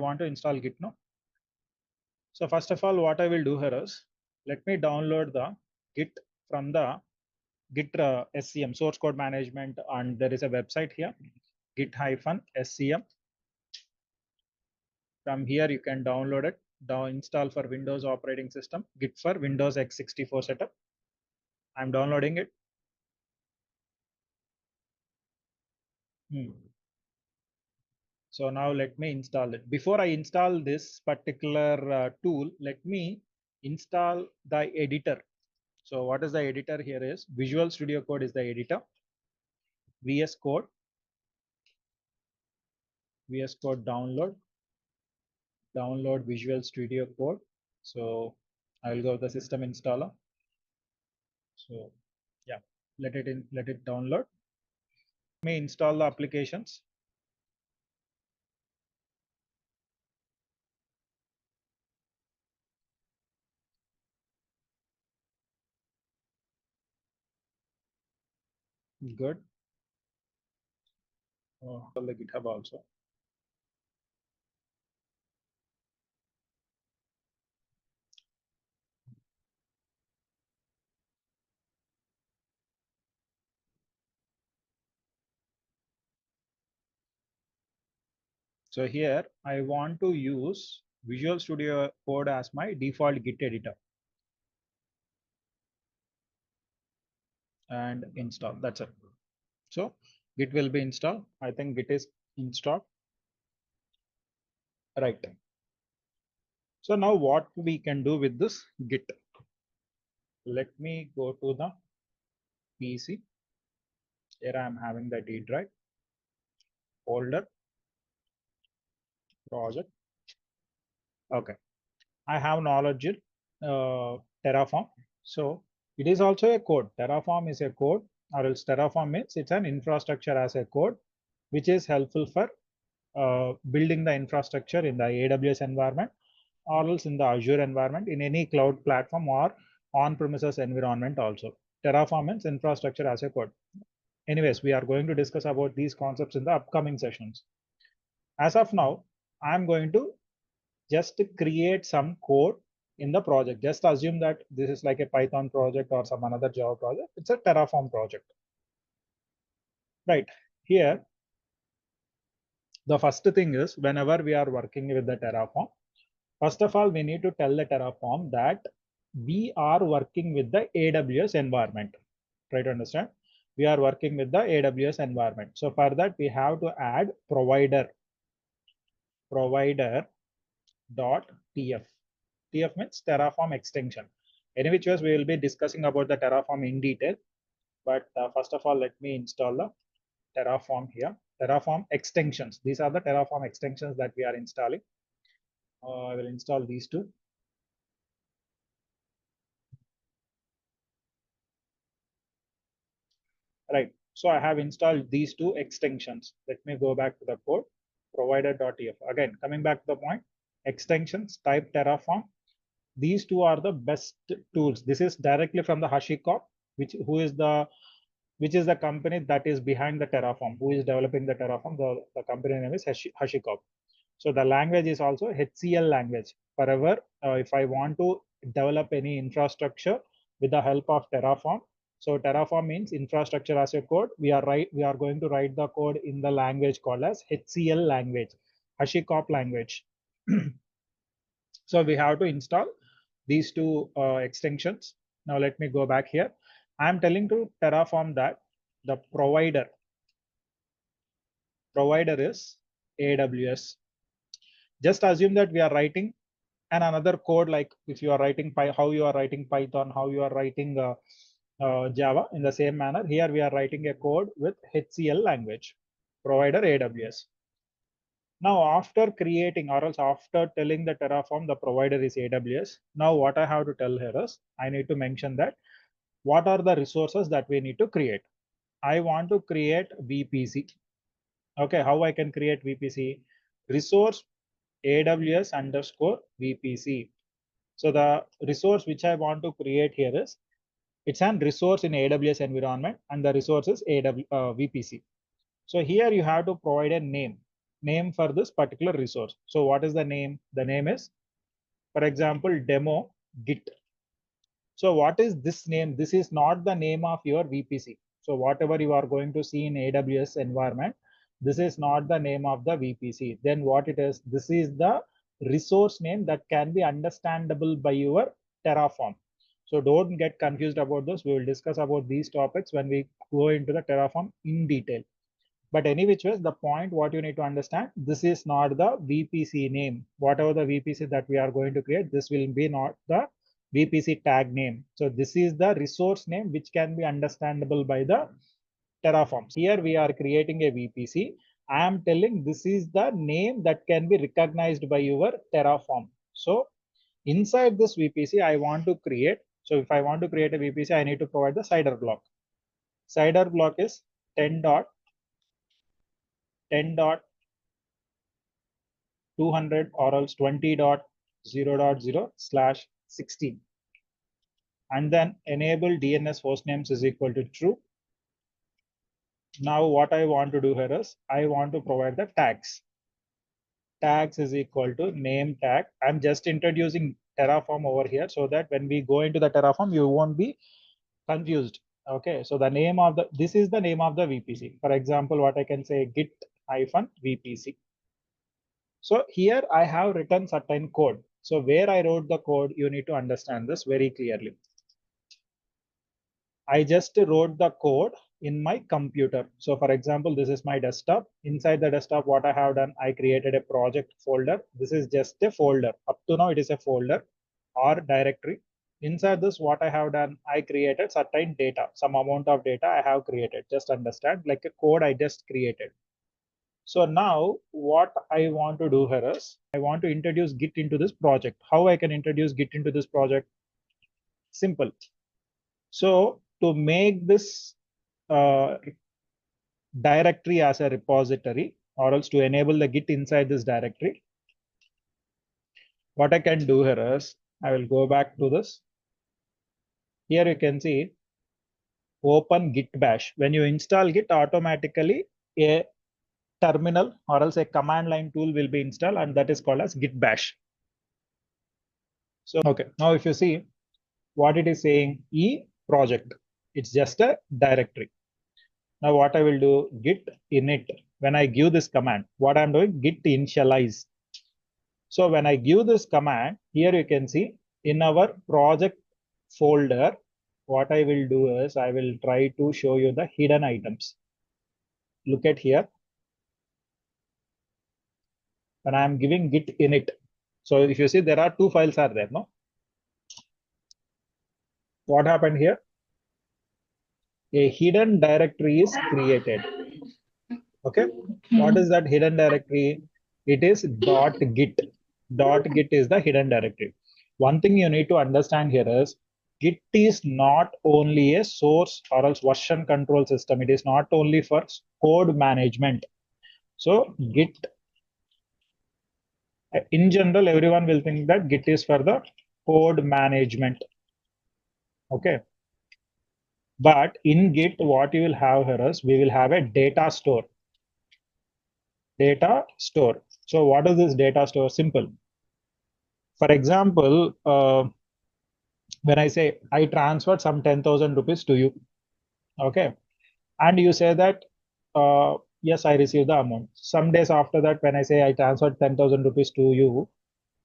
want to install Git now. So first of all, what I will do here is, let me download the Git from the Git SCM, source code management, and there is a website here, git-scm. From here you can download it, install for Windows operating system, Git for Windows x64 setup. I'm downloading it. So now let me install it. Before I install this particular tool, let me install the editor. So what is the editor here is Visual Studio Code is the editor. VS Code download Visual Studio Code. So I will go to the system installer. So yeah, let it download. Let me install the applications. Good. The GitHub also. So here I want to use Visual Studio Code as my default Git editor and install. That's it. So Git will be installed. I think Git is installed. Right. So now what we can do with this Git? Let me go to the PC. Here I am having the D drive, folder, project. Okay. I have knowledge Terraform. So it is also a code. Terraform is a code, or else Terraform means it's an infrastructure as a code, which is helpful for building the infrastructure in the AWS environment, or else in the Azure environment, in any cloud platform or on-premises environment also. Terraform means infrastructure as a code. Anyways, we are going to discuss about these concepts in the upcoming sessions. As of now, I'm going to just create some code in the project. Just assume that this is like a Python project or some another Java project. It's a Terraform project. Right. Here, the first thing is, whenever we are working with the Terraform, first of all, we need to tell the Terraform that we are working with the AWS environment. Try to understand. We are working with the AWS environment. So for that, we have to add provider dot tf. TF means Terraform extension. In which ways we will be discussing about the Terraform in detail. But first of all, let me install the Terraform here. Terraform extensions. These are the Terraform extensions that we are installing. I will install these two. Right. So I have installed these two extensions. Let me go back to the code. Provider.tf. Again, coming back to the point. Extensions, type Terraform. These two are the best tools. This is directly from the HashiCorp, which is the company that is behind the Terraform, who is developing the Terraform. The company name is HashiCorp. So the language is also HCL language. Forever, if I want to develop any infrastructure with the help of Terraform, so Terraform means infrastructure as a code. We are going to write the code in the language called as HCL language, HashiCorp language. So we have to install these two extensions. Now let me go back here. I'm telling to Terraform that the provider is AWS. Just assume that we are writing another code, like if you are writing how you are writing Python, how you are writing Java, in the same manner. Here we are writing a code with HCL language, provider AWS. Now, after creating, or else after telling the Terraform the provider is AWS, now what I have to tell here is I need to mention that what are the resources that we need to create. I want to create VPC. Okay, how I can create VPC? Resource AWS underscore VPC. So the resource which I want to create here is, it's an resource in AWS environment, and the resource is VPC. So here you have to provide a name. name for this particular resource. So what is the name? The name is, for example, demo git. So what is this name? This is not the name of your VPC. So whatever you are going to see in AWS environment, this is not the name of the VPC. Then what it is? This is the resource name that can be understandable by your Terraform. So don't get confused about this. We will discuss about these topics when we go into the Terraform in detail. But any which ways, the point what you need to understand, this is not the VPC name. Whatever the VPC that we are going to create, this will be not the VPC tag name. So this is the resource name which can be understandable by the Terraform. Here we are creating a VPC. I am telling this is the name that can be recognized by your Terraform. So inside this VPC, I want to create. So if I want to create a VPC, I need to provide the CIDR block. CIDR block is 10.200 or else 20.0.0/16, and then enable DNS hostnames is equal to true. Now what I want to do here is I want to provide the tags. Tags is equal to name tag. I'm just introducing Terraform over here so that when we go into the Terraform, you won't be confused. Okay, so the name of this is the name of the VPC. For example, what I can say, git-vpc. So here I have written certain code. So where I wrote the code, you need to understand this very clearly. I just wrote the code in my computer. So for example, this is my desktop. Inside the desktop, what I have done, I created a project folder. This is just a folder. Up to now, it is a folder or directory. Inside this, what I have done, I created certain data, some amount of data I have created. Just understand, like a code I just created. So now what I want to do here is I want to introduce Git into this project. How I can introduce Git into this project? Simple. So to make this directory as a repository, or else to enable the Git inside this directory, what I can do here is I will go back to this. Here you can see open git bash. When you install Git, automatically a terminal or else a command line tool will be installed, and that is called as git bash. So okay, now if you see what it is saying, e project, it's just a directory. Now what I will do, git init. When I give this command, what I'm doing, git initialize. So when I give this command, here you can see in our project folder, what I will do is I will try to show you the hidden items. Look at here. When I am giving git init. So if you see, there are two files are there, no? What happened here? A hidden directory is created. Okay. What is that hidden directory? It is .git. .git is the hidden directory. One thing you need to understand here is Git is not only a source or else version control system. It is not only for code management. So Git, in general, everyone will think that Git is for the code management. Okay. But in Git, what you will have here is we will have a data store. Data store. So what is this data store? Simple. For example, when I say I transferred some 10,000 rupees to you, okay, and you say that yes, I received the amount. Some days after that, when I say I transferred 10,000 rupees to you,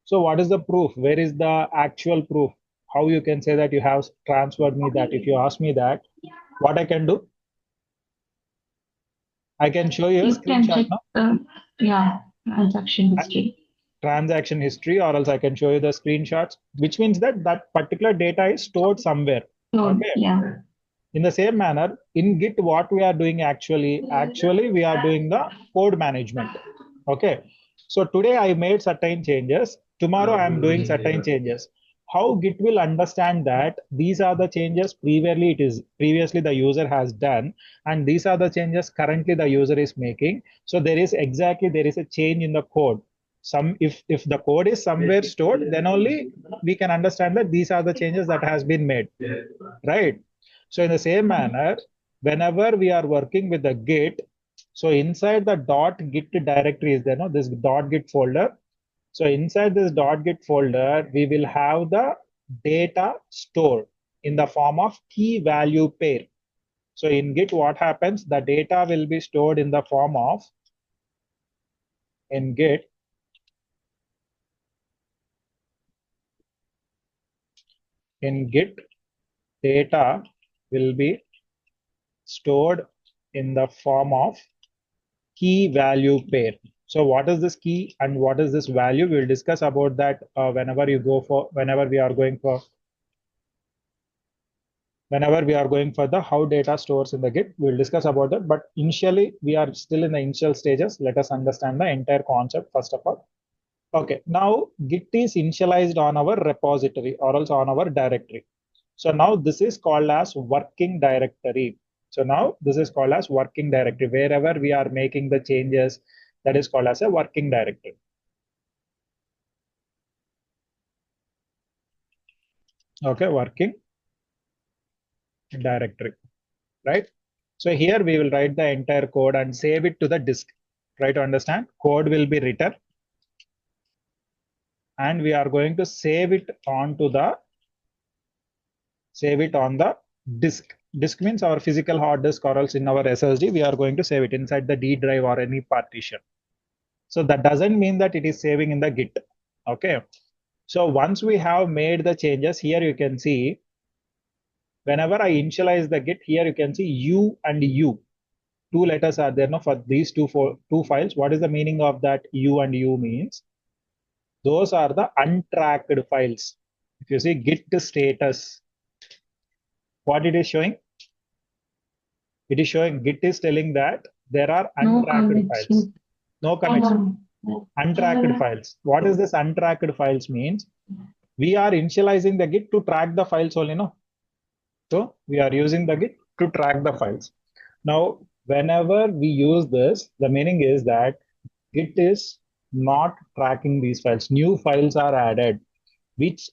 so what is the proof? Where is the actual proof? How you can say that you have transferred me that? If you ask me that, what I can do? I can show you a screenshot now. Yeah, transaction history. Transaction history, or else I can show you the screenshots, which means that that particular data is stored somewhere. Okay. Yeah. In the same manner, in Git, what we are doing actually we are doing the code management. Okay. So today I made certain changes. Tomorrow I am doing certain changes. How Git will understand that these are the changes previously the user has done, and these are the changes currently the user is making. So there is a change in the code. If the code is somewhere stored, then only we can understand that these are the changes that has been made, right? So in the same manner, whenever we are working with the Git, So inside the .git directory is there, no? This .git folder. So inside this .git folder, we will have the data stored in the form of key value pair. So in Git, what happens? The data will be stored in the form of, in Git, data will be stored in the form of key value pair. So what is this key and what is this value? We'll discuss about that whenever we are going for the how data stores in the Git. We'll discuss about that. But initially, we are still in the initial stages. Let us understand the entire concept first of all. Okay, now Git is initialized on our repository or else on our directory. So now this is called as working directory. So now this is called as working directory. Wherever we are making the changes, that is called as a working directory. Okay, working directory, right? So here we will write the entire code and save it to the disk. Try to understand. Code will be written and we are going to save it on the disk. Disk means our physical hard disk or else in our SSD, we are going to save it inside the D drive or any partition. So that doesn't mean that it is saving in the Git. Okay. So once we have made the changes, here you can see, whenever I initialize the Git, here you can see U and U. Two letters are there, no, for these two files. What is the meaning of that U and U means? Those are the untracked files. If you see Git status, what it is showing? It is showing Git is telling that there are untracked files. No commits. Untracked files. What is this untracked files means? We are initializing the Git to track the files only, no? So we are using the Git to track the files. Now, whenever we use this, the meaning is that Git is not tracking these files. New files are added, which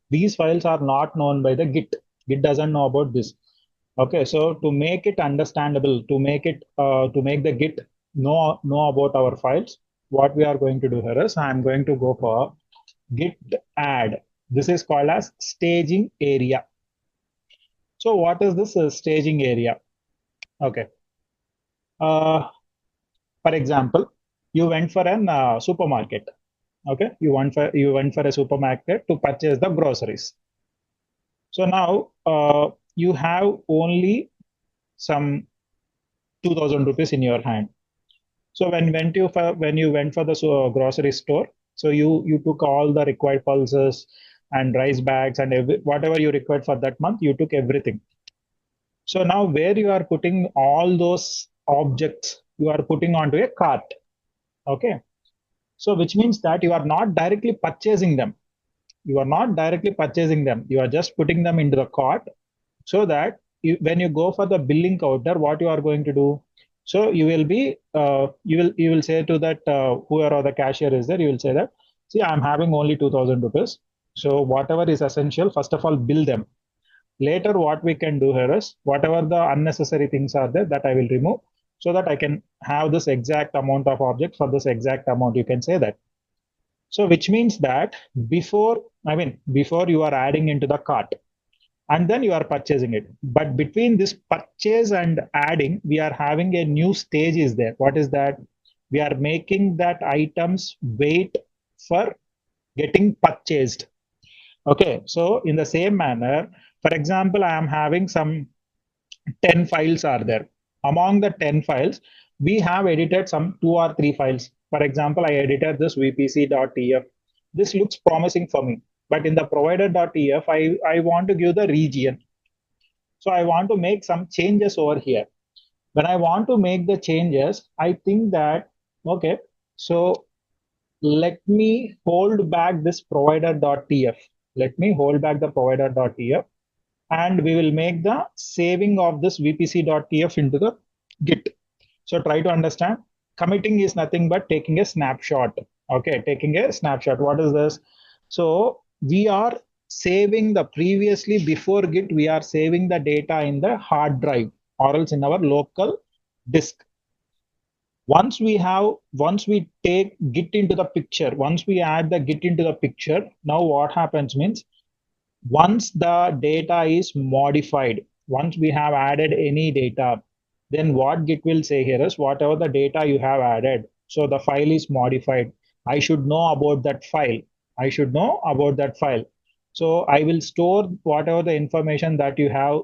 these files are not known by the Git. Git doesn't know about this. Okay, so to make it understandable, to make the Git know about our files, what we are going to do here is I'm going to go for Git add. This is called as staging area. So what is this staging area? Okay. For example, you went for an supermarket. Okay, you went for a supermarket to purchase the groceries. So now you have only some 2,000 rupees in your hand. So when you went for the grocery store, so you took all the required pulses and rice bags and whatever you required for that month, you took everything. So now where you are putting all those objects, you are putting onto a cart. Okay. So which means that you are not directly purchasing them. You are not directly purchasing them. You are just putting them into the cart so that when you go for the billing counter, what you are going to do? So you will be you will say to that whoever the cashier is there, you will say that, see, I'm having only 2,000 rupees. So whatever is essential, first of all, bill them. Later, what we can do here is whatever the unnecessary things are there that I will remove so that I can have this exact amount of object for this exact amount. You can say that. So which means that before you are adding into the cart and then you are purchasing it. But between this purchase and adding, we are having a new stage is there. What is that? We are making that items wait for getting purchased. Okay, so in the same manner, for example, I am having some 10 files are there. Among the 10 files, we have edited some 2 or 3 files. For example, I edited this vpc.tf. This looks promising for me. But in the provider.tf, I want to give the region. So I want to make some changes over here. When I want to make the changes, I think that, okay, so let me hold back this provider.tf. Let me hold back the provider.tf and we will make the saving of this vpc.tf into the Git. So try to understand. Committing is nothing but taking a snapshot. Okay, taking a snapshot. What is this? So we are saving the previously before Git, we are saving the data in the hard drive or else in our local disk. Once we take Git into the picture, once we add the Git into the picture, now what happens means, once the data is modified, once we have added any data, then what Git will say here is whatever the data you have added, so the file is modified. I should know about that file. I should know about that file. So I will store whatever the information that you have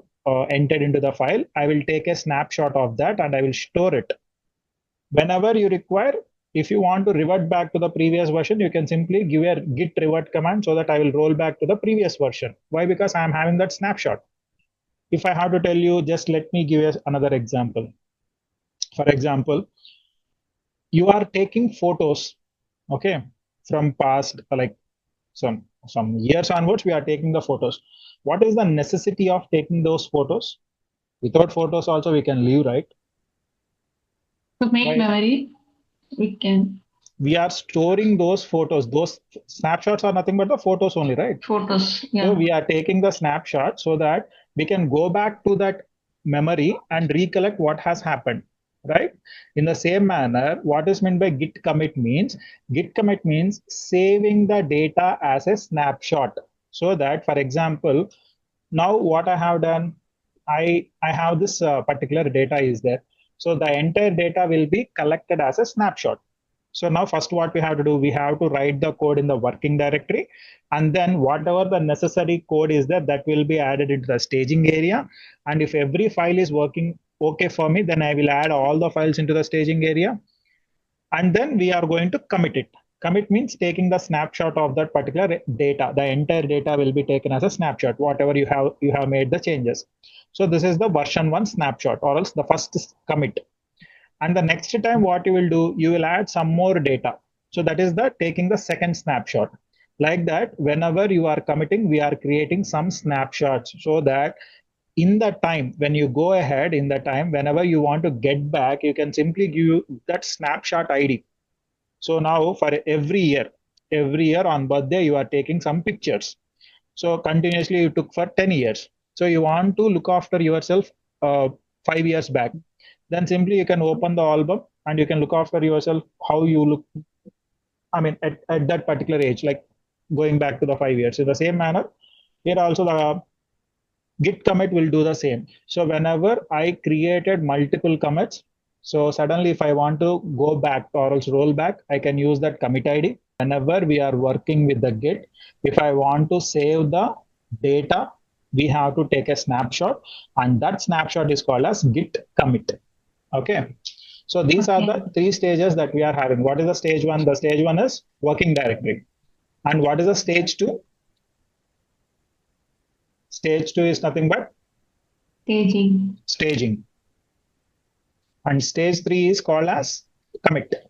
entered into the file. I will take a snapshot of that and I will store it. Whenever you require, if you want to revert back to the previous version, you can simply give a git revert command so that I will roll back to the previous version. Why? Because I am having that snapshot. If I have to tell you, just let me give you another example. For example, you are taking photos, okay, from past, like some years onwards, we are taking the photos. What is the necessity of taking those photos? Without photos also we can live, right? To make Why? memory, we can. We are storing those photos. Those snapshots are nothing but the photos only, right? Photos, yeah. So we are taking the snapshot so that we can go back to that memory and recollect what has happened, right? In the same manner, what is meant by git commit means saving the data as a snapshot. So that, for example, now what I have done, I have this particular data is there. So the entire data will be collected as a snapshot. So now first what we have to do, we have to write the code in the working directory, and then whatever the necessary code is there, that will be added into the staging area. And if every file is working okay for me, then I will add all the files into the staging area. And then we are going to commit it. Commit means taking the snapshot of that particular data. The entire data will be taken as a snapshot, whatever you have made the changes. So this is the version 1 snapshot, or else the first commit. And the next time what you will do, you will add some more data. So that is the taking the second snapshot. Like that, whenever you are committing, we are creating some snapshots so that in the time when you go ahead, in the time whenever you want to get back, you can simply give that snapshot ID. So now for every year on birthday, you are taking some pictures. So continuously you took for 10 years. So you want to look after yourself 5 years back. Then simply you can open the album and you can look after yourself how you look. I mean, at that particular age, like going back to the 5 years. In the same manner, here also the git commit will do the same. So whenever I created multiple commits, so suddenly if I want to go back or else roll back, I can use that commit ID. Whenever we are working with the git, if I want to save the data, we have to take a snapshot, and that snapshot is called as git commit. Okay. So these are the three stages that we are having. What is the stage one? The stage one is working directory. And what is the stage two? Stage two is nothing but staging. And stage three is called as commit.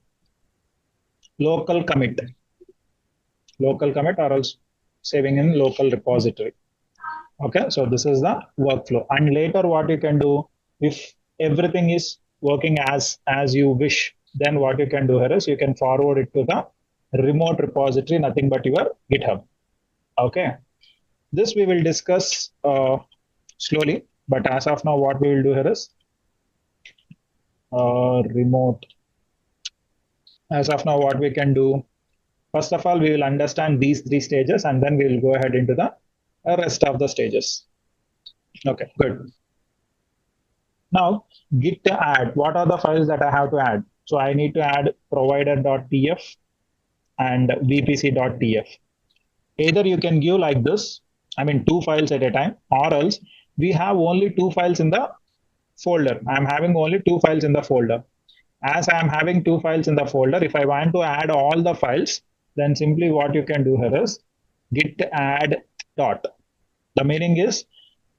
Local commit or else saving in local repository. Okay, so this is the workflow. And later what you can do, if everything is working as you wish, then what you can do here is you can forward it to the remote repository, nothing but your GitHub. Okay, this we will discuss slowly, but as of now, what we will do here is remote. As of now, what we can do, first of all, we will understand these three stages, and then we will go ahead into the rest of the stages. Okay, good. Now, git add. What are the files that I have to add? So I need to add provider.tf and vpc.tf. Either you can give like this, I mean 2 files at a time, or else we have only 2 files in the folder. I'm having only 2 files in the folder. As I am having 2 files in the folder, if I want to add all the files, then simply what you can do here is git add dot. The meaning is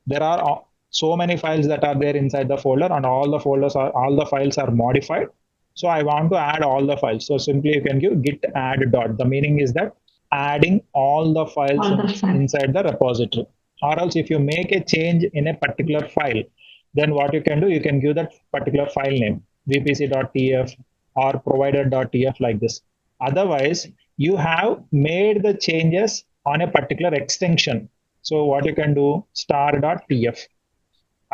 there are so many files that are there inside the folder, and all the files are modified. So I want to add all the files. So simply you can give git add dot. The meaning is that adding all the files inside the repository. Or else if you make a change in a particular file, then what you can do, you can give that particular file name, vpc.tf or provider.tf, like this. Otherwise, you have made the changes on a particular extension. So what you can do, star.tf.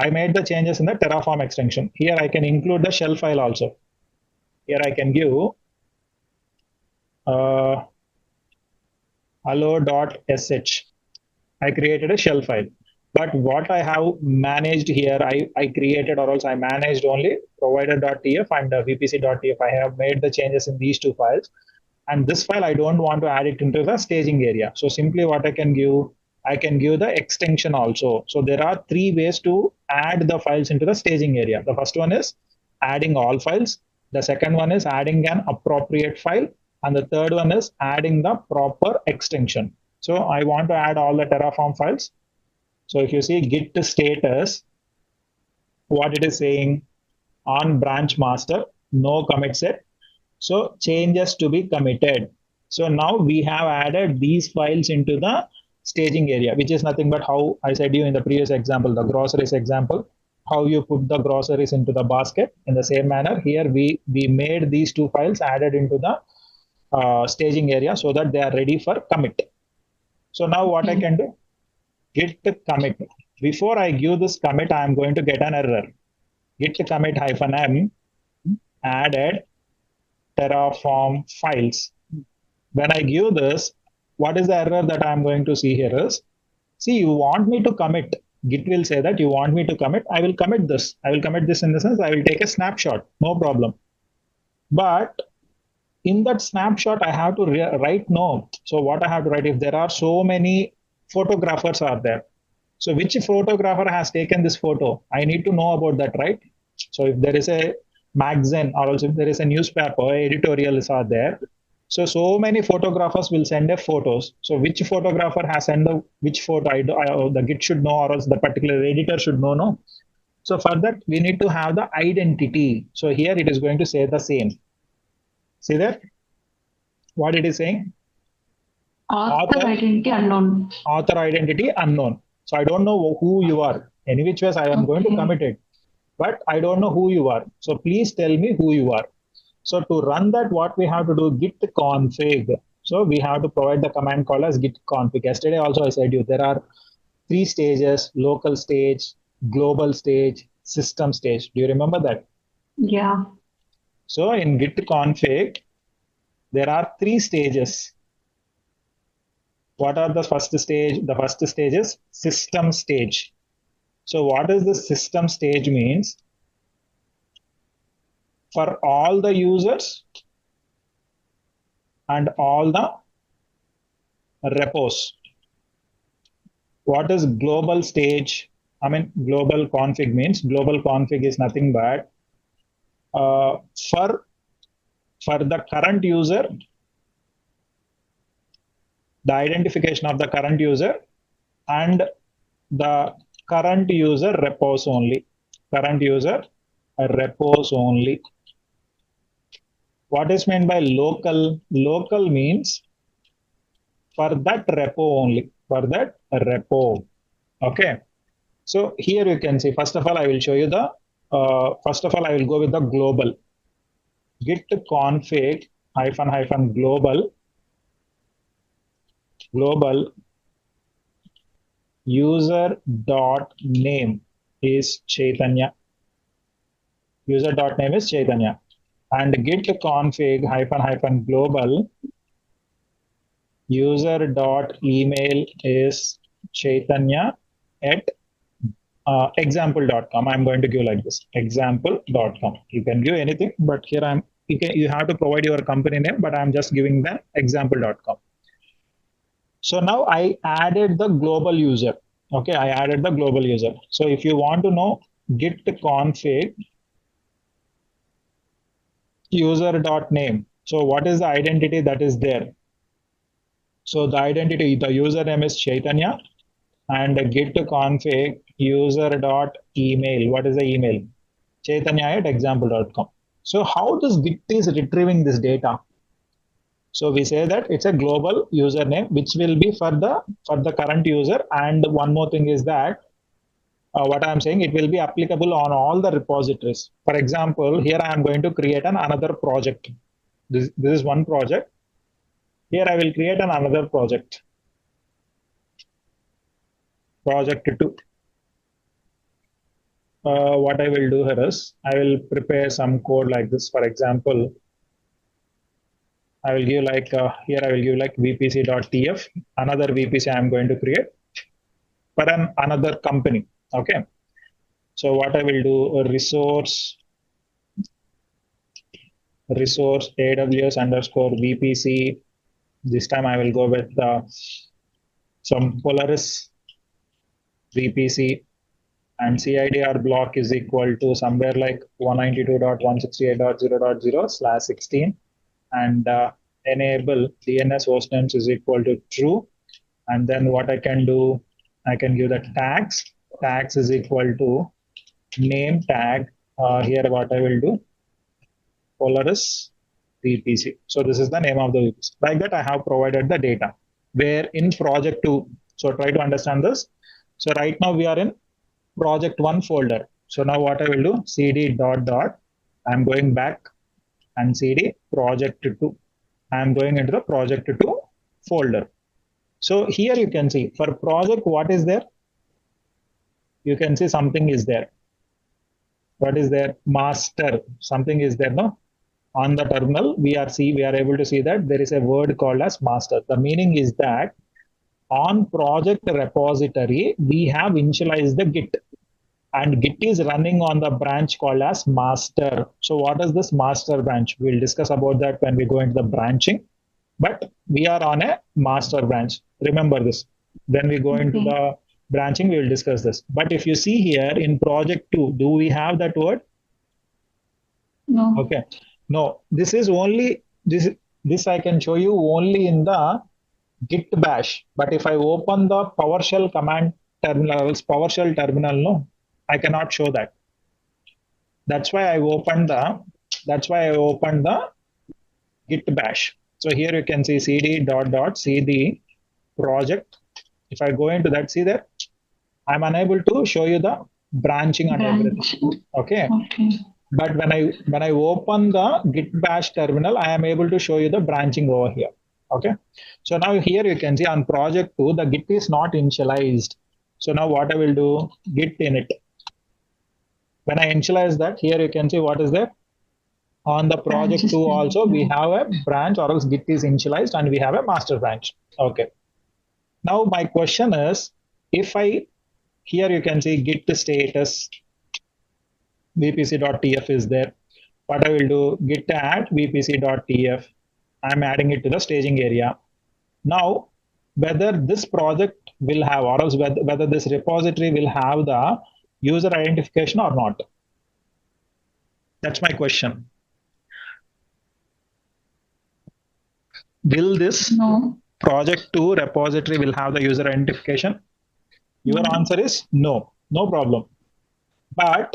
I made the changes in the Terraform extension. Here I can include the shell file also. Here I can give hello.sh. I created a shell file. But what I have managed here, I created or else I managed only provider.tf and vpc.tf. I have made the changes in these two files. And this file, I don't want to add it into the staging area. So simply what I can give the extension also. So there are three ways to add the files into the staging area. The first one is adding all files. The second one is adding an appropriate file. And the third one is adding the proper extension. So I want to add all the Terraform files. So if you see git status, what it is saying on branch master, no commit set. So changes to be committed. So now we have added these files into the staging area, which is nothing but how I said you in the previous example, the groceries example, how you put the groceries into the basket. In the same manner, here we made these two files added into the staging area so that they are ready for commit. So now what I can do, git commit. Before I give this commit, I am going to get an error. Git commit -m added Terraform files. When I give this, what is the error that I'm going to see here is, see, you want me to commit. Git will say that you want me to commit. I will commit this. I will commit this in the sense I will take a snapshot. No problem. But in that snapshot, I have to write no. So what I have to write, if there are so many photographers are there. So which photographer has taken this photo? I need to know about that, right? So if there is a magazine or also if there is a newspaper, editorials are there. So many photographers will send their photos. So which photographer has sent which photo? The Git should know, or else the particular editor should know. No. So for that, we need to have the identity. So here it is going to say the same. See that? What it is saying? Author identity unknown. Author identity unknown. So I don't know who you are. Any which ways, I am going to commit it, but I don't know who you are. So please tell me who you are. So to run that, what we have to do, git config. So we have to provide the command called as git config. Yesterday also I said you there are three stages: local stage, global stage, system stage. Do you remember that? Yeah. So in git config, there are three stages. What are the first stage? The first stage is system stage. So what does the system stage means? For all the users and all the repos. What is global stage? I mean, global config means global config is nothing but for the current user, the identification of the current user and the current user repos only. Current user repos only. What is meant by local? Local means for that repo only. For that repo. Okay. So here you can see, first of all, I will show you the, first of all, I will go with the global. Git config -- global user dot name is Chaitanya. User dot name is Chaitanya. And git config -- global user dot email is Chaitanya at example.com. I'm going to give like this, example.com. You can give anything, but here you have to provide your company name, but I'm just giving the example.com. So now I added the global user. Okay, I added the global user. So if you want to know, git config user.name. So what is the identity that is there? So the identity, the username is Chaitanya, and git config user.email. What is the email? Chaitanya at example.com. So how this Git is retrieving this data? So we say that it's a global username, which will be for the current user. And one more thing is that what I'm saying, it will be applicable on all the repositories. For example, here I am going to create another project. This is one project. Here I will create another project. Project 2. what I will do here is I will prepare some code like this. For example, I will give like here I will give like vpc.tf, another VPC I am going to create for another company. Okay. So what I will do, resource AWS underscore VPC. This time I will go with some Polaris VPC, and CIDR block is equal to somewhere like 192.168.0.0/16, and enable DNS hostnames is equal to true. And then what I can do, I can give the tags is equal to name tag. Here what I will do, Polaris VPC. So this is the name of the VPC. Like that I have provided the data. Where in project 2, so try to understand this. So right now we are in project 1 folder. So now what I will do, cd dot dot, I'm going back and cd project 2. I'm going into the project 2 folder. So here you can see for project, what is there? You can see something is there. What is there? Master. Something is there, no? On the terminal, we are able to see that there is a word called as master. The meaning is that on project repository, we have initialized the Git, and Git is running on the branch called as master. So what is this master branch? We'll discuss about that when we go into the branching, but we are on a master branch. Remember this. When we go into the branching, we will discuss this. But if you see here in project 2, do we have that word? No. Okay. No, this is only, this I can show you only in the git bash. But if I open the PowerShell command terminal, PowerShell terminal, no, I cannot show that. That's why I opened the git bash. So here you can see cd dot dot cd project. If I go into that, see there, I'm unable to show you the branching and everything. Okay. But when I open the git bash terminal, I am able to show you the branching over here. Okay. So now here you can see on project 2, the git is not initialized. So now what I will do, git init. When I initialize that, here you can see what is there. On the project 2 also, we have a branch, or else git is initialized, and we have a master branch. Okay. Now my question is, if here you can see git status vpc.tf is there. What I will do, git add vpc.tf. I'm adding it to the staging area. Now, whether this project will have, or else whether this repository will have the user identification or not. That's my question. Will this project 2 repository will have the user identification? Your answer is no, no problem. But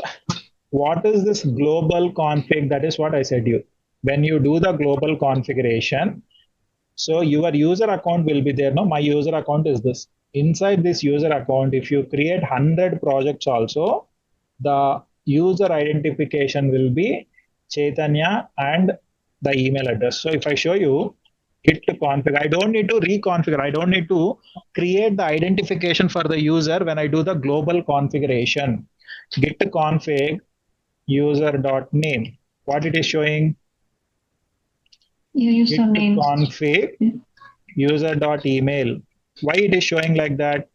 what is this global config? That is what I said you. When you do the global configuration, so your user account will be there. No, my user account is this. Inside this user account, if you create 100 projects also, the user identification will be Chaitanya and the email address. So if I show you git config, I don't need to reconfigure. I don't need to create the identification for the user when I do the global configuration. Git config user.name. What it is showing? Git config user.email. Why it is showing like that?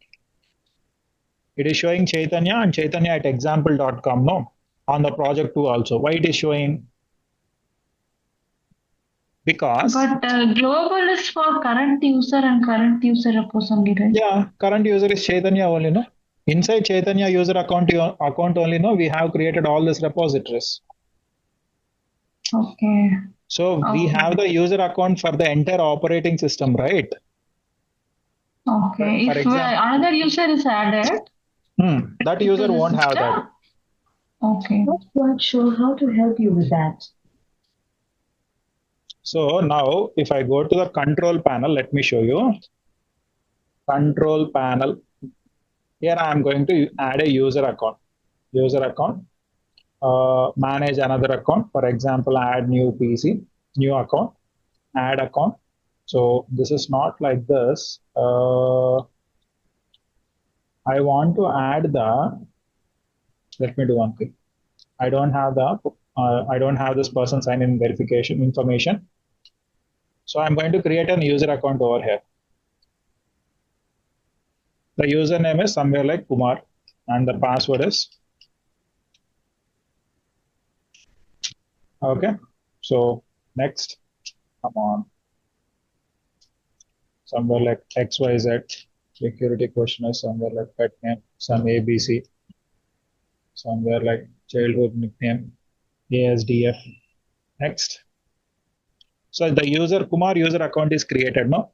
It is showing Chaitanya and Chaitanya at example.com, no? On the project 2 also. Why it is showing? Because. But global is for current user and current user repos only, right? Yeah, current user is Chaitanya only, no? Inside Chaitanya user account only, no? We have created all these repositories. Okay. So we have the user account for the entire operating system, right? Okay. If another user is added, that user won't have that. Okay. Not quite sure how to help you with that. So now if I go to the control panel, let me show you. Control panel. Here I am going to add a user account. User account. Manage another account. For example, add new PC, new account, add account. So this is not like this. I want to add the let me do one thing. I don't have this person sign in verification information. So I'm going to create an user account over here. The username is somewhere like Kumar, and the password is okay. So next, come on, somewhere like XYZ. Security question is somewhere like pet name, some ABC, somewhere like childhood nickname, ASDF. Next. So the user Kumar user account is created now.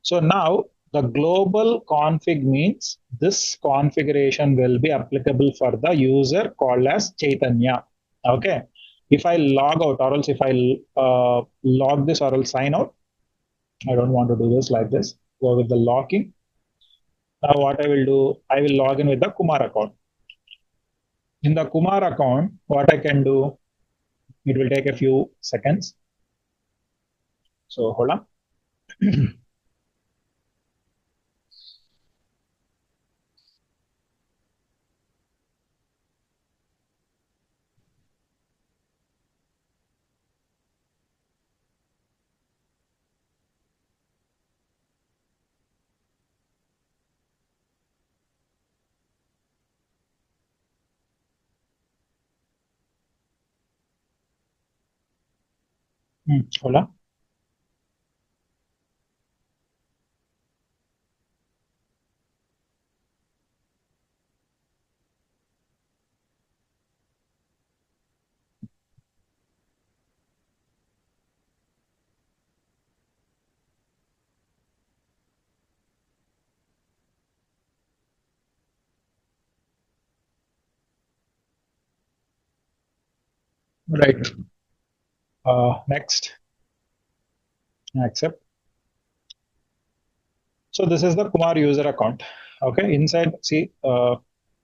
So now the global config means this configuration will be applicable for the user called as Chaitanya. Okay. If I log out or else if I log this or else sign out, I don't want to do this like this. Go with the logging. Now what I will do, I will log in with the Kumar account. In the Kumar account, what I can do, it will take a few seconds. So hold on. Hold on. Right. Next. Accept. So this is the Kumar user account. Okay. Inside, see,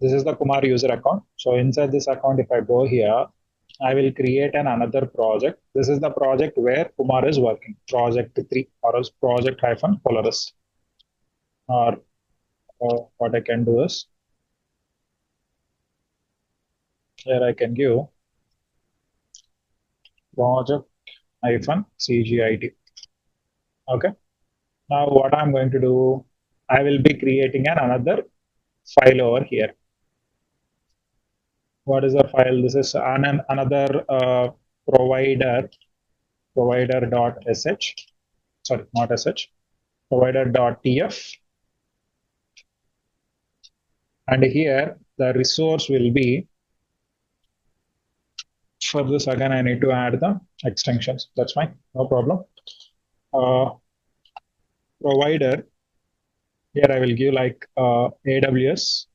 this is the Kumar user account. So inside this account, if I go here, I will create another project. This is the project where Kumar is working. Project 3 or else project hyphen Polaris. Or what I can do is here I can give project hyphen CGIT. Okay. Now what I'm going to do, I will be creating another file over here. What is the file? This is another provider.sh. Sorry, not sh. Provider.tf. And here the resource will be, for this again I need to add the extensions. That's fine, no problem. Provider, here I will give like AWS,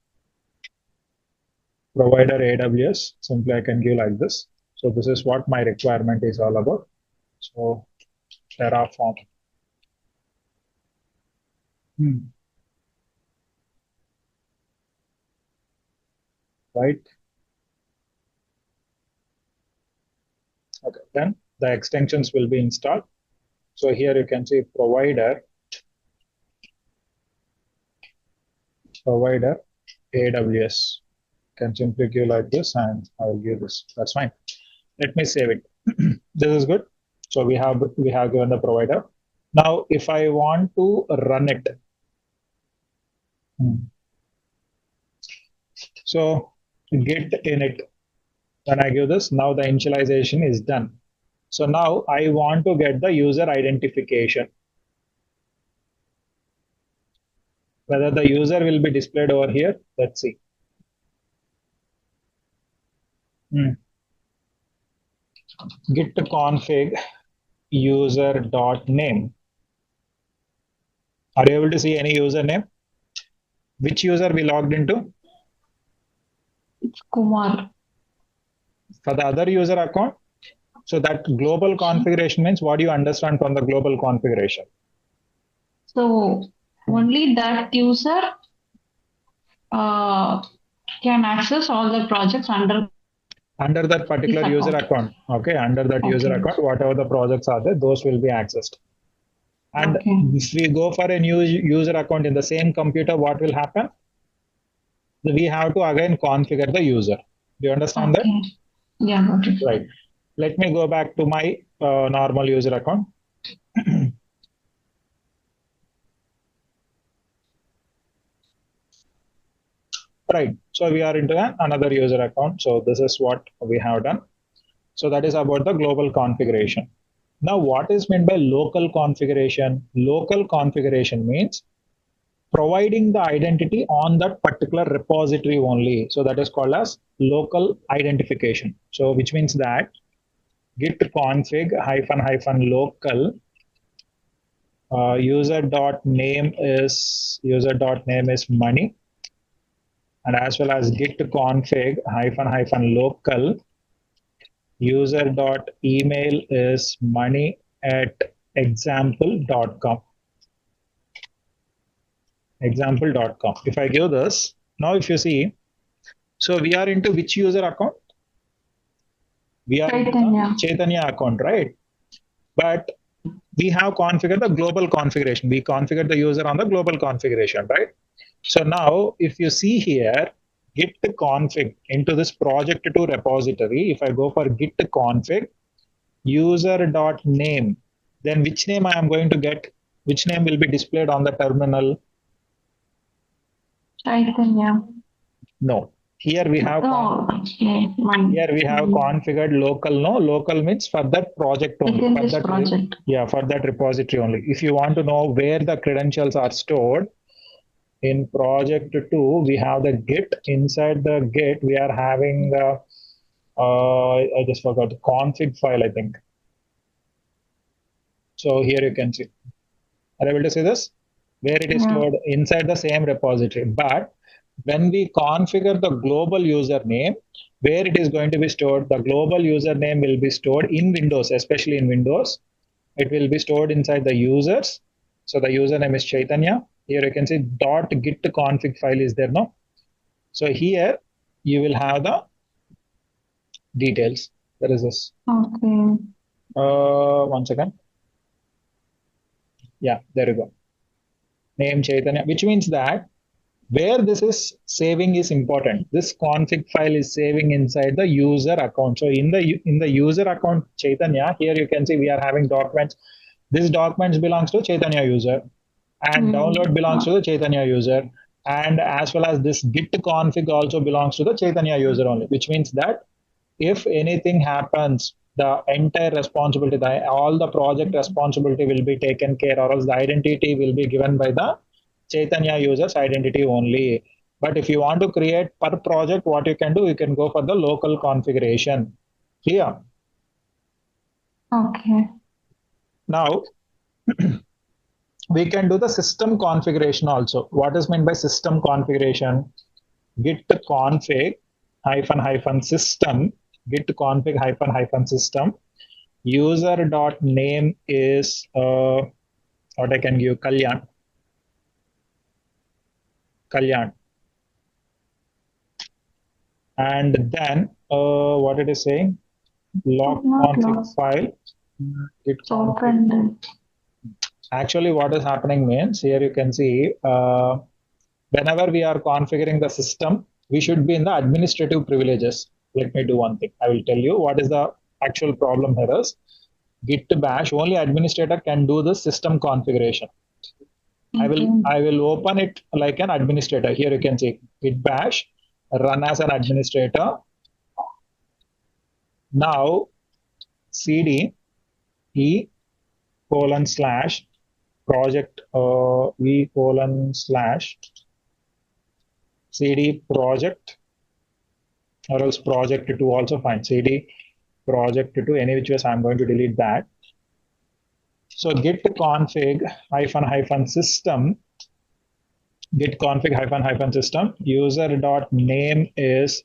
provider AWS. Simply I can give like this. So this is what my requirement is all about. So Terraform. Right. Okay, then the extensions will be installed. So here you can see provider AWS. Can simply give like this, and I will give this. That's fine. Let me save it. This is good. So we have given the provider. Now, if I want to run it, so git init. When I give this, now the initialization is done. So now I want to get the user identification. Whether the user will be displayed over here, let's see. Git config user.name. Are you able to see any username? Which user we logged into? It's Kumar. For the other user account? So that global configuration means what do you understand from the global configuration? So only that user can access all the projects under that particular user account. Okay, under that user account, whatever the projects are there, those will be accessed. And if we go for a new user account in the same computer, what will happen? We have to again configure the user. Do you understand that? Okay. Yeah, got it. Right. Let me go back to my normal user account. Right. So we are into another user account. So this is what we have done. So that is about the global configuration. Now, what is meant by local configuration? Local configuration means providing the identity on that particular repository only. So that is called as local identification. So which means that git config hyphen local user.name is money, and as well as git config hyphen local user.email is money at example.com. Example.com. If I give this, now if you see, so we are into which user account? We are into the Chaitanya account, right? But we have configured the global configuration. We configured the user on the global configuration, right? So now if you see here, git config into this project to repository, if I go for git config user.name, then which name I am going to get? Which name will be displayed on the terminal? Chaitanya. No. Here we have Here we have configured local. No, local means for that project only. Within for this that project. Yeah, for that repository only. If you want to know where the credentials are stored, in project 2, we have the git. Inside the git, we are having the, I just forgot the config file, I think. So here you can see. Are you able to see this? Where it is stored inside the same repository. But when we configure the global username, where it is going to be stored, the global username will be stored in Windows, especially in Windows. It will be stored inside the users. So the username is Chaitanya. Here you can see .git config file is there, no? So here you will have the details. There is this. Okay. 1 second. Yeah, there you go. Name Chaitanya, which means that where this is saving is important. This config file is saving inside the user account. So in the user account Chaitanya, here you can see we are having documents. This documents belongs to Chaitanya user, and download belongs to the Chaitanya user, and as well as this git config also belongs to the Chaitanya user only, which means that if anything happens, the entire responsibility, all the project responsibility will be taken care, or else the identity will be given by the Chaitanya user's identity only. But if you want to create per project, what you can do, you can go for the local configuration here. Okay. Now, we can do the system configuration also. What is meant by system configuration? Git config hyphen system, git config hyphen system, user.name is what I can give, Kalyan. And then what it is saying, log config file, git config. Actually, what is happening means, here you can see, whenever we are configuring the system, we should be in the administrative privileges. Let me do one thing. I will tell you what is the actual problem here is. Git bash, only administrator can do the system configuration. I will open it like an administrator. Here you can see git bash, run as an administrator. Now cd e colon slash project e colon slash cd project, or else project 2 also fine. Cd project 2, any which ways I'm going to delete that. So git config hyphen system, git config hyphen system, user.name is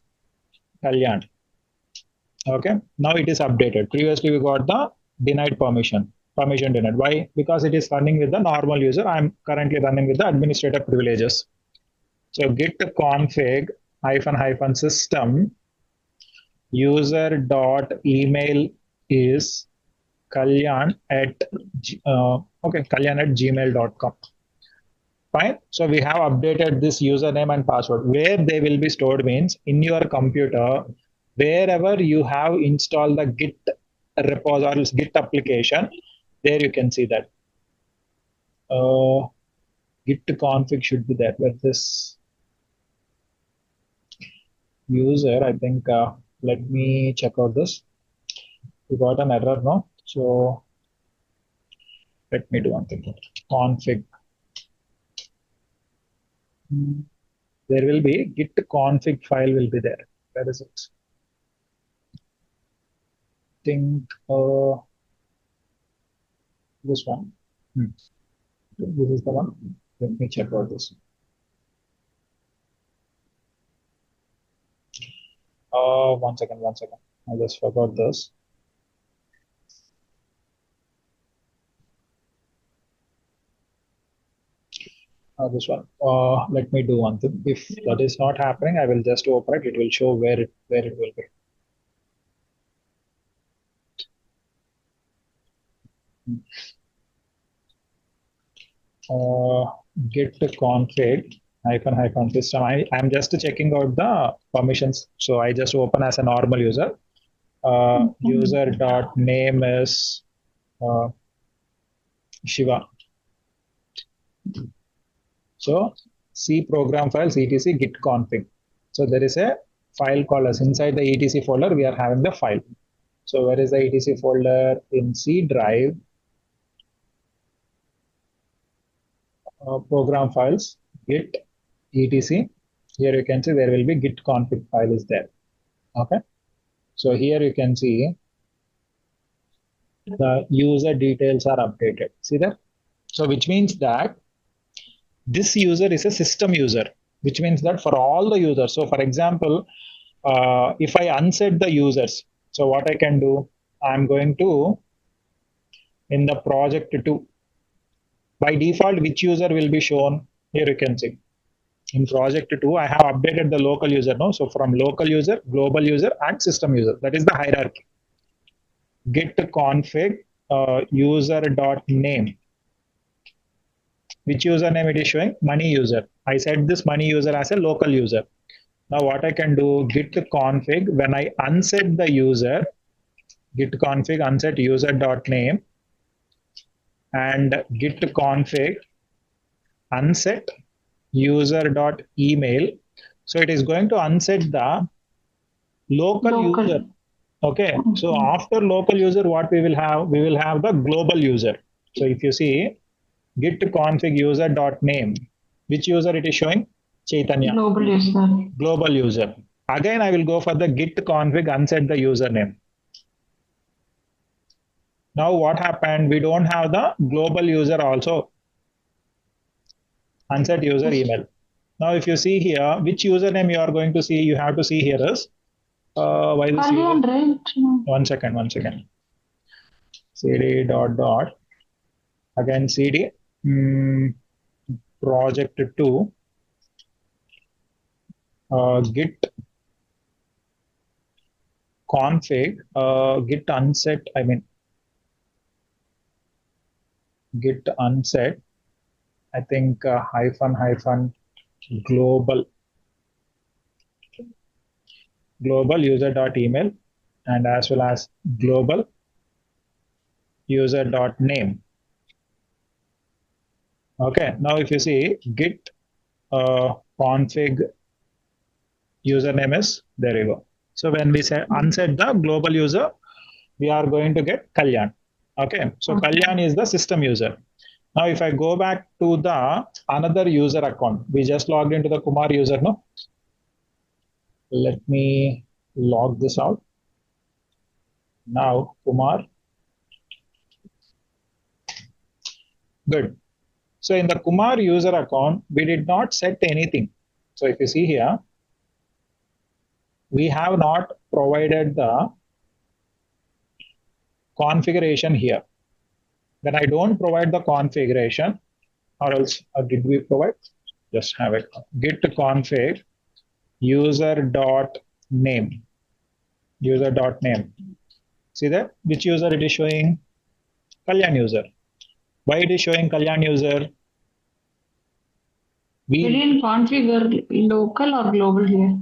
Kalyan. Okay, now it is updated. Previously we got the denied permission denied. Why? Because it is running with the normal user. I'm currently running with the administrator privileges. So git config hyphen system, user.email is Kalyan at gmail.com. Fine. So we have updated this username and password. Where they will be stored means in your computer, wherever you have installed the Git repository, Git application, there you can see that. Git config should be there. Where this user, I think, let me check out this. We got an error now. So let me do one thing. Config. There will be git config file will be there. Where is it? I think this one. This is the one. Let me check out this. One second. I just forgot this. This one. Let me do one thing. If that is not happening, I will just open it. It will show where it will be. Git config hyphen system. I'm just checking out the permissions. So I just open as a normal user. User dot name is Shiva. So C program files etc git config. So there is a file called as inside the etc folder. We are having the file. So where is the etc folder? In C drive. Program files git etc. Here you can see there will be git config file is there. Okay. So here you can see the user details are updated. See that? So which means that this user is a system user, which means that for all the users. So for example, if I unset the users, so what I can do, I'm going to in the project 2. By default, which user will be shown? Here you can see. In project 2, I have updated the local user now. So from local user, global user, and system user. That is the hierarchy. Git config user.name. Which username it is showing? Money user. I set this money user as a local user. Now what I can do, git config, when I unset the user, git config unset user.name and git config unset user.email. So it is going to unset the local user. Okay. So after local user, what we will have? We will have the global user. So if you see git config user.name, which user it is showing? Chaitanya. Global user. Global user. Again, I will go for the git config unset the username. Now what happened? We don't have the global user also. Unset user email. Now if you see here, which username you are going to see, you have to see here is why this Kalyan, right? One second. cd dot again cd project 2 git config git unset, I mean git unset, I think hyphen global user.email and as well as global user.name. Okay, now if you see git config username is, there you go. So when we say unset the global user, we are going to get Kalyan. Okay, so Kalyan is the system user. Now if I go back to the another user account, we just logged into the Kumar user, no? Let me log this out. Now Kumar. Good. So in the Kumar user account, we did not set anything. So if you see here, we have not provided the configuration here. When I don't provide the configuration, or else did we provide? Just have it. Git config user.name. See that? Which user it is showing? Kalyan user. Why it is showing Kalyan user? We didn't configure local or global here.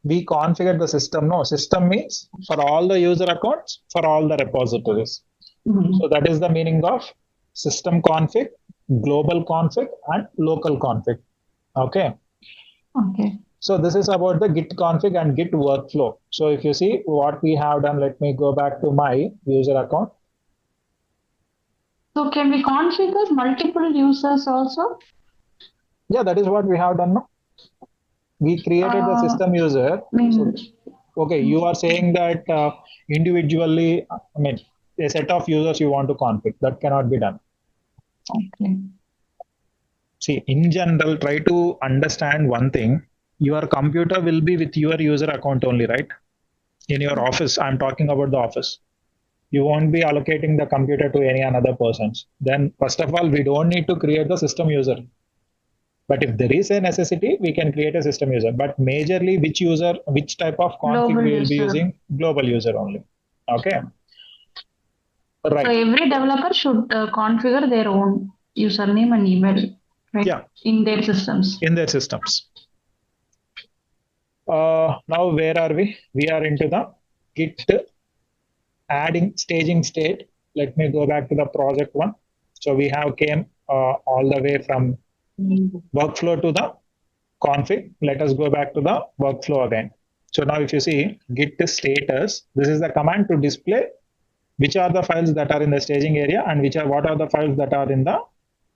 we configure the system. No, system means for all the user accounts, for all the repositories. So that is the meaning of system config, global config, and local config. Okay. Okay. So this is about the Git config and Git workflow. So if you see what we have done, let me go back to my user account. So can we configure multiple users also? Yeah, that is what we have done now. We created the system user. So, okay, you are saying that individually, I mean, a set of users you want to config. That cannot be done. Okay. See, in general, try to understand one thing. Your computer will be with your user account only, right? In your office, I'm talking about the office. You won't be allocating the computer to any another persons. Then, first of all, we don't need to create the system user. But if there is a necessity, we can create a system user. But majorly, which user, which type of config Global we will be user. using? Global user only. Okay. So Right. every developer should configure their own username and email, right? Yeah. In their systems. In their systems. Now, where are we? We are into the Git adding staging state. Let me go back to the project one. So we have came all the way from workflow to the config. Let us go back to the workflow again. So now if you see git status, this is the command to display which are the files that are in the staging area and what are the files that are in the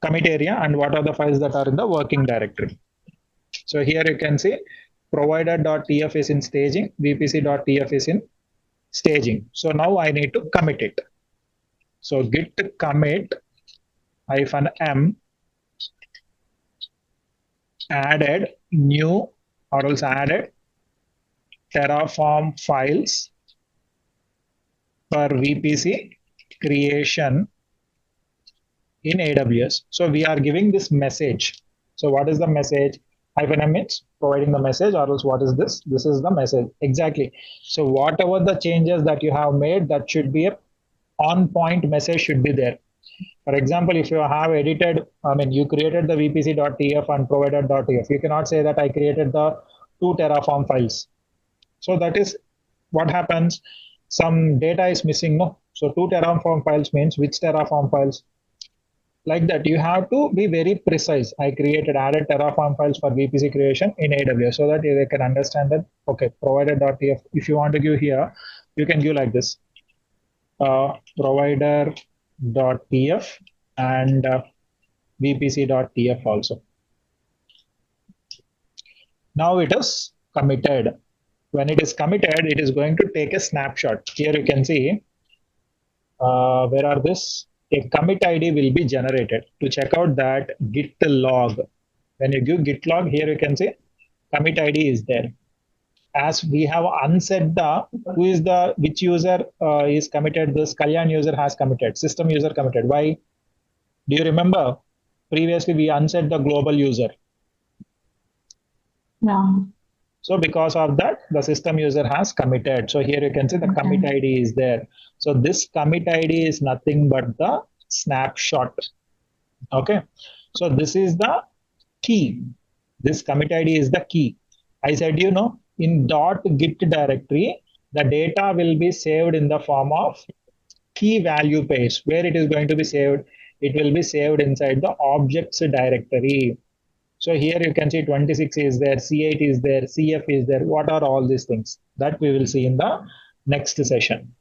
commit area and what are the files that are in the working directory. So here you can see provider.tf is in staging, vpc.tf is in staging. So now I need to commit it. So git commit -m added new or else added Terraform files for VPC creation in AWS. So we are giving this message. So what is the message? -m means providing the message, or else what is this? This is the message. Exactly. So whatever the changes that you have made, that should be a on-point message should be there. For example, if you have edited, I mean, you created the vpc.tf and provider.tf, you cannot say that I created the 2 Terraform files. So that is what happens. Some data is missing, no? So 2 Terraform files means which Terraform files? Like that, you have to be very precise. I added Terraform files for VPC creation in AWS so that they can understand that, okay, provider.tf. If you want to give here, you can give like this. Provider.tf and vpc.tf also. Now it is committed. When it is committed, it is going to take a snapshot. Here you can see, where are this? A commit ID will be generated to check out that git log. When you give git log, here you can see commit ID is there. As we have unset which user is committed, this Kalyan user has committed, system user committed. Why? Do you remember? Previously, we unset the global user. Yeah. So because of that, the system user has committed. So here you can see the commit ID is there. So this commit ID is nothing but the snapshot. Okay. So this is the key. This commit ID is the key. I said, in .git directory, the data will be saved in the form of key value pairs. Where it is going to be saved? It will be saved inside the objects directory. So here you can see 26 is there, C8 is there, CF is there. What are all these things? That we will see in the next session.